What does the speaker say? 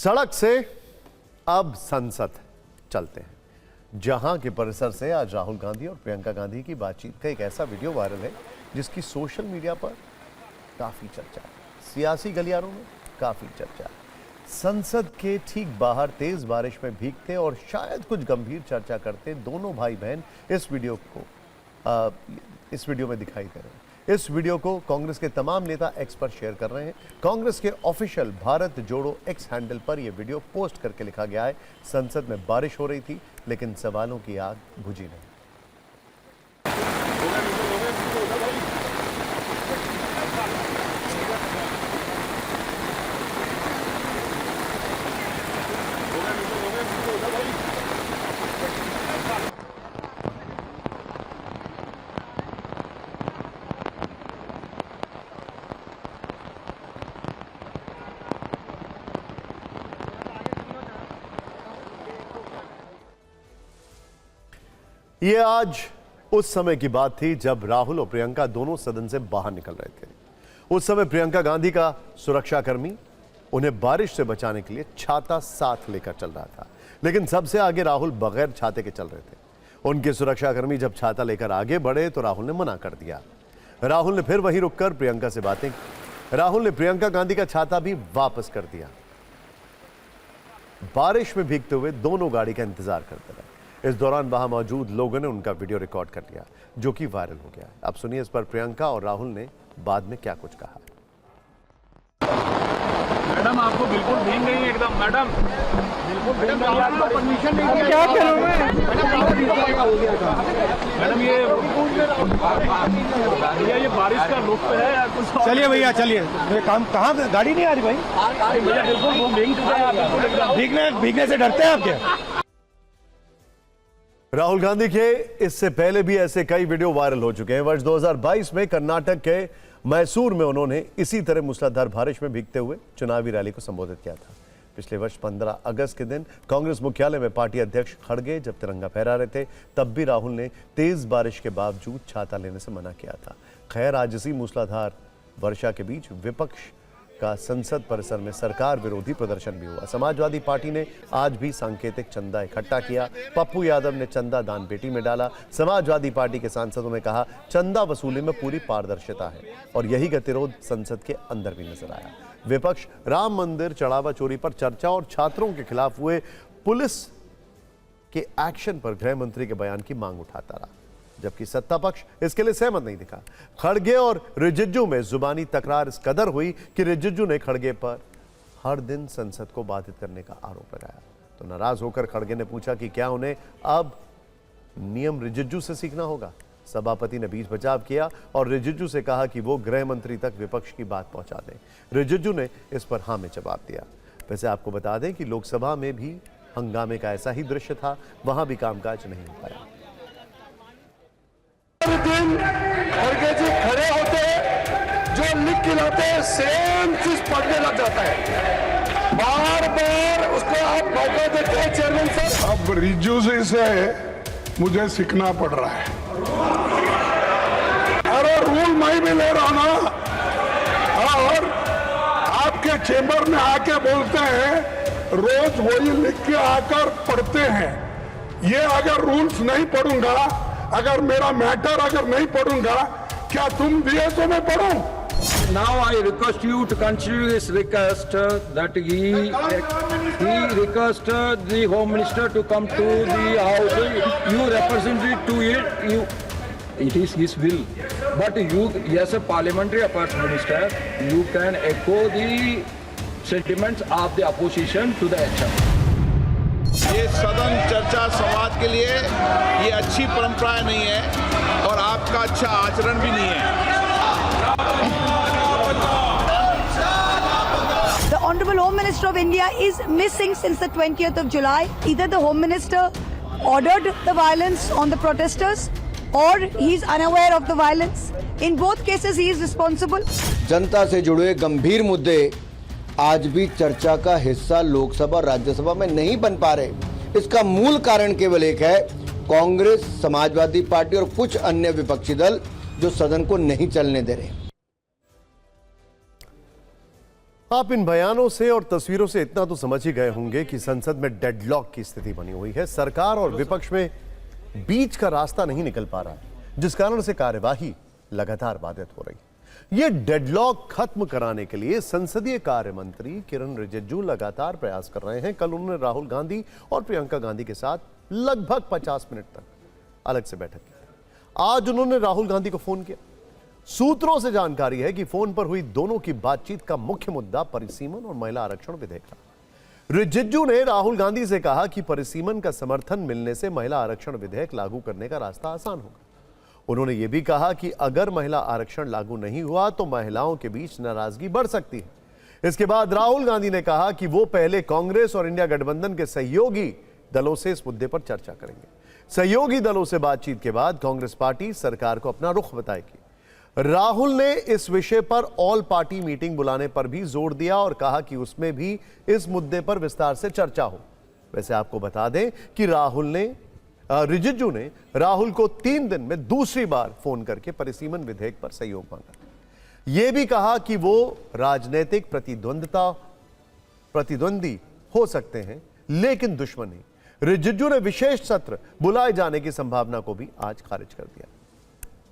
सड़क से अब संसद चलते हैं, जहां के परिसर से आज राहुल गांधी और प्रियंका गांधी की बातचीत का एक ऐसा वीडियो वायरल है जिसकी सोशल मीडिया पर काफी चर्चा है, सियासी गलियारों में काफी चर्चा है। संसद के ठीक बाहर तेज बारिश में भीगते और शायद कुछ गंभीर चर्चा करते दोनों भाई बहन इस वीडियो में दिखाई दे रहे हैं। इस वीडियो को कांग्रेस के तमाम नेता एक्स पर शेयर कर रहे हैं। कांग्रेस के ऑफिशियल भारत जोड़ो एक्स हैंडल पर यह वीडियो पोस्ट करके लिखा गया है, संसद में बारिश हो रही थी लेकिन सवालों की आग बुझी नहीं। ये आज उस समय की बात थी जब राहुल और प्रियंका दोनों सदन से बाहर निकल रहे थे। उस समय प्रियंका गांधी का सुरक्षाकर्मी उन्हें बारिश से बचाने के लिए छाता साथ लेकर चल रहा था, लेकिन सबसे आगे राहुल बगैर छाते के चल रहे थे। उनके सुरक्षाकर्मी जब छाता लेकर आगे बढ़े तो राहुल ने मना कर दिया। राहुल ने फिर वहीं रुककर प्रियंका से बातें की। राहुल ने प्रियंका गांधी का छाता भी वापस कर दिया। बारिश में भीगते हुए दोनों गाड़ी का इंतजार करते रहे। इस दौरान वहां मौजूद लोगों ने उनका वीडियो रिकॉर्ड कर लिया, जो कि वायरल हो गया। अब सुनिए इस पर प्रियंका और राहुल ने बाद में क्या कुछ कहा। मैडम आपको बिल्कुल भीग नहीं है एकदम, मैडम बिल्कुल परमिशन नहीं दिया। क्या करोगे मैडम ये बारिश का रुख है या कुछ? चलिए भैया चलिए, ये काम कहाँ गाड़ी नहीं आ रही भाई? भैया बिल्कुल वो भीग चुका है, बिल्कुल एकदम। भीगने से डरते हैं आप क्या? राहुल गांधी के इससे पहले भी ऐसे कई वीडियो वायरल हो चुके हैं। वर्ष 2022 में कर्नाटक के मैसूर में उन्होंने इसी तरह मूसलाधार बारिश में भीगते हुए चुनावी रैली को संबोधित किया था। पिछले वर्ष 15 अगस्त के दिन कांग्रेस मुख्यालय में पार्टी अध्यक्ष खड़गे जब तिरंगा फहरा रहे थे, तब भी राहुल ने तेज बारिश के बावजूद छाता लेने से मना किया था। खैर, आज इसी मूसलाधार वर्षा के बीच विपक्ष का संसद परिसर में सरकार विरोधी प्रदर्शन भी हुआ। समाजवादी पार्टी ने आज भी सांकेतिक चंदा इकट्ठा किया। पप्पू यादव ने चंदा दान पेटी में डाला। समाजवादी पार्टी के सांसदों ने कहा चंदा वसूली में पूरी पारदर्शिता है, और यही गतिरोध संसद के अंदर भी नजर आया। विपक्ष राम मंदिर चढ़ावा चोरी पर चर्चा और छात्रों के खिलाफ हुए पुलिस के एक्शन पर गृह मंत्री के बयान की मांग उठाता रहा, जबकि सत्ता पक्ष इसके लिए सहमत नहीं दिखा। खड़गे और रिजिजू में जुबानी तकरार इस कदर हुई कि रिजिजू ने खड़गे पर हर दिन संसद को बाधित करने का आरोप लगाया। तो नाराज होकर खड़गे ने पूछा कि क्या उन्हें अब नियम रिजिजू से सीखना होगा। सभापति ने बीच बचाव किया और रिजिजू से कहा कि वो गृह मंत्री तक विपक्ष की बात पहुंचा दें। रिजिजू ने इस पर हाँ में जवाब दिया। वैसे आपको बता दें कि लोकसभा में भी हंगामे का ऐसा ही दृश्य था, वहां भी कामकाज नहीं हो पाया। दिन खड़गे जी खड़े होते हैं, जो लिख के लाते हैं सेम चीज पढ़ने लग जाता है। बार बार उसको आप मौका देते हैं चेयरमैन साहब। अब रिज्जू से मुझे सीखना पड़ रहा है। अरे रूल मैं भी ले रहा ना, और आपके चेंबर में आके बोलते हैं रोज वही लिख के आकर पढ़ते हैं। ये अगर रूल्स नहीं पढ़ूंगा, अगर मेरा मैटर अगर नहीं पढ़ूंगा, क्या तुम दिए तो मैं पढ़ूं? Now I request you to consider this request that he requested the Home Minister to come to the House. You represented to it. It is his will. But you, as a parliamentary affairs minister, you can echo the sentiments of the opposition to the action. ये सदन चर्चा संवाद के लिए ये अच्छी परंपरा नहीं है और आपका अच्छा आचरण भी नहीं है। The Honorable Home Minister of India is missing since the 20th of July. Either the Home Minister ordered the violence on the protesters or he is unaware of the violence. In both cases he is responsible. जनता से जुड़े गंभीर मुद्दे आज भी चर्चा का हिस्सा लोकसभा और राज्यसभा में नहीं बन पा रहे। इसका मूल कारण केवल एक है, कांग्रेस, समाजवादी पार्टी और कुछ अन्य विपक्षी दल जो सदन को नहीं चलने दे रहे। आप इन बयानों से और तस्वीरों से इतना तो समझ ही गए होंगे कि संसद में डेडलॉक की स्थिति बनी हुई है। सरकार और विपक्ष में बीच का रास्ता नहीं निकल पा रहा है, जिस कारण से कार्यवाही लगातार बाधित हो रही है। यह डेडलॉक खत्म कराने के लिए संसदीय कार्य मंत्री किरण रिजिजू लगातार प्रयास कर रहे हैं। कल उन्होंने राहुल गांधी और प्रियंका गांधी के साथ लगभग 50 मिनट तक अलग से बैठक की। आज उन्होंने राहुल गांधी को फोन किया। सूत्रों से जानकारी है कि फोन पर हुई दोनों की बातचीत का मुख्य मुद्दा परिसीमन और महिला आरक्षण विधेयक था। रिजिजू ने राहुल गांधी से कहा कि परिसीमन का समर्थन मिलने से महिला आरक्षण विधेयक लागू करने का रास्ता आसान होगा। उन्होंने यह भी कहा कि अगर महिला आरक्षण लागू नहीं हुआ तो महिलाओं के बीच नाराजगी बढ़ सकती है। इसके बाद राहुल गांधी ने कहा कि वो पहले कांग्रेस और इंडिया गठबंधन के सहयोगी दलों से इस मुद्दे पर चर्चा करेंगे। सहयोगी दलों से बातचीत के बाद कांग्रेस पार्टी सरकार को अपना रुख बताएगी। राहुल ने इस विषय पर ऑल पार्टी मीटिंग बुलाने पर भी जोर दिया और कहा कि उसमें भी इस मुद्दे पर विस्तार से चर्चा हो। वैसे आपको बता दें कि रिजिजू ने राहुल को 3 दिन में दूसरी बार फोन करके परिसीमन विधेयक पर सहयोग मांगा। यह भी कहा कि वो राजनीतिक प्रतिद्वंदी हो सकते हैं, लेकिन दुश्मन नहीं। रिजिजू ने विशेष सत्र बुलाए जाने की संभावना को भी आज खारिज कर दिया।